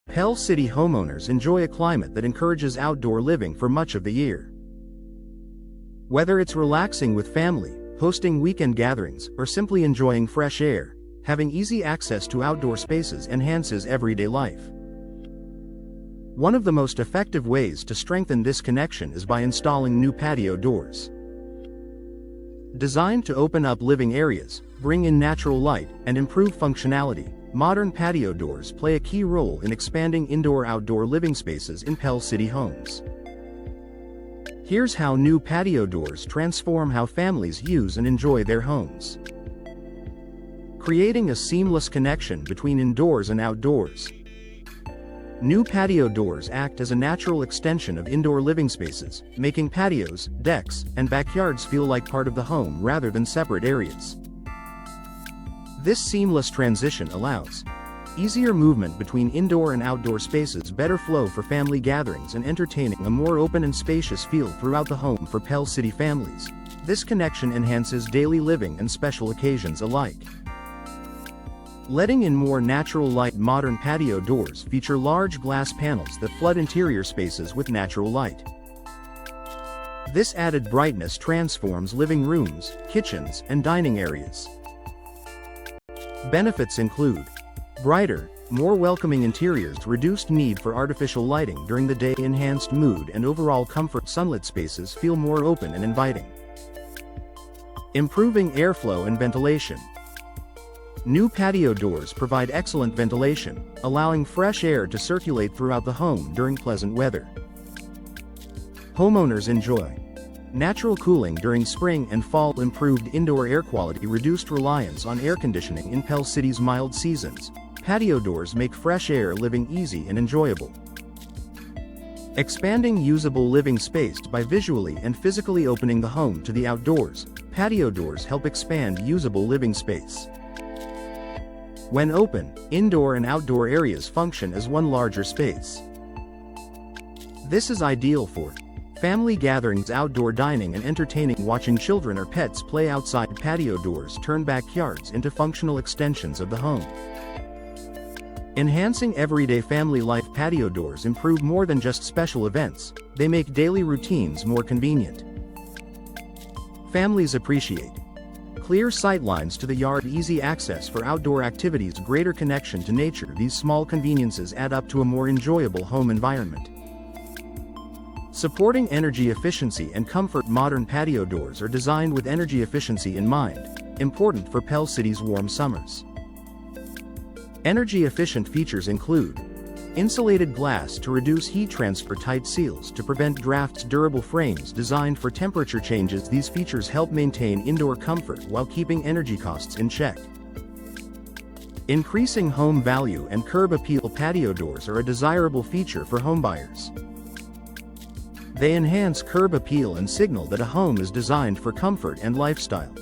Pell City homeowners enjoy a climate that encourages outdoor living for much of the year. Whether it's relaxing with family, hosting weekend gatherings, or simply enjoying fresh air, having easy access to outdoor spaces enhances everyday life. One of the most effective ways to strengthen this connection is by installing new patio doors. Designed to open up living areas, bring in natural light, and improve functionality, modern patio doors play a key role in expanding indoor-outdoor living spaces in Pell City homes. Here's how new patio doors transform how families use and enjoy their homes. Creating a seamless connection between indoors and outdoors. New patio doors act as a natural extension of indoor living spaces, making patios, decks, and backyards feel like part of the home rather than separate areas. This seamless transition allows easier movement between indoor and outdoor spaces, better flow for family gatherings, and entertaining a more open and spacious feel throughout the home for Pell City families. This connection enhances daily living and special occasions alike. Letting in more natural light. Modern patio doors feature large glass panels that flood interior spaces with natural light. This added brightness transforms living rooms, kitchens, and dining areas. Benefits include brighter, more welcoming interiors, reduced need for artificial lighting during the day, enhanced mood and overall comfort. Sunlit spaces feel more open and inviting. Improving airflow and ventilation. New patio doors provide excellent ventilation, allowing fresh air to circulate throughout the home during pleasant weather. Homeowners enjoy natural cooling during spring and fall, improved indoor air quality, reduced reliance on air conditioning in Pell City's mild seasons. Patio doors make fresh air living easy and enjoyable. Expanding usable living space. By visually and physically opening the home to the outdoors, patio doors help expand usable living space. When open, indoor and outdoor areas function as one larger space. This is ideal for family gatherings, outdoor dining, and entertaining. Watching children or pets play outside. Patio doors turn backyards into functional extensions of the home. Enhancing everyday family life. Patio doors improve more than just special events, they make daily routines more convenient. Families appreciate clear sightlines to the yard, easy access for outdoor activities, greater connection to nature. These small conveniences add up to a more enjoyable home environment. Supporting energy efficiency and comfort. Modern patio doors are designed with energy efficiency in mind, important for Pell City's warm summers. Energy-efficient features include insulated glass to reduce heat transfer, tight seals to prevent drafts, durable frames designed for temperature changes. These features help maintain indoor comfort while keeping energy costs in check. Increasing home value and curb appeal. Patio doors are a desirable feature for homebuyers. They enhance curb appeal and signal that a home is designed for comfort and lifestyle.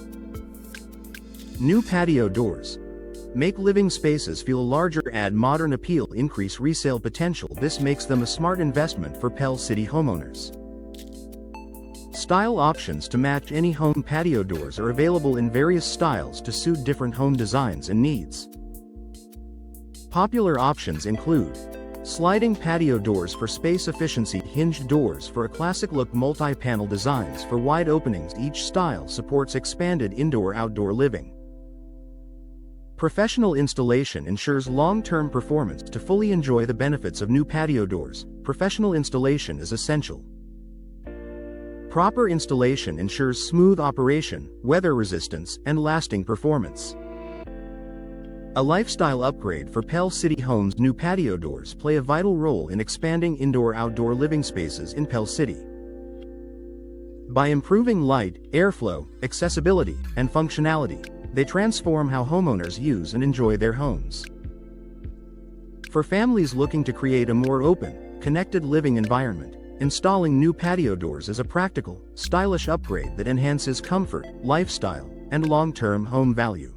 New patio doors make living spaces feel larger, add modern appeal, increase resale potential. This makes them a smart investment for Pell City homeowners. Style options to match any home. Patio doors are available in various styles to suit different home designs and needs. Popular options include sliding patio doors for space efficiency, hinged doors for a classic look, multi-panel designs for wide openings. Each style supports expanded indoor-outdoor living. Professional installation ensures long-term performance. To fully enjoy the benefits of new patio doors, professional installation is essential. Proper installation ensures smooth operation, weather resistance, and lasting performance. A lifestyle upgrade for Pell City homes. New patio doors play a vital role in expanding indoor-outdoor living spaces in Pell City. By improving light, airflow, accessibility, and functionality, they transform how homeowners use and enjoy their homes. For families looking to create a more open, connected living environment, installing new patio doors is a practical, stylish upgrade that enhances comfort, lifestyle, and long-term home value.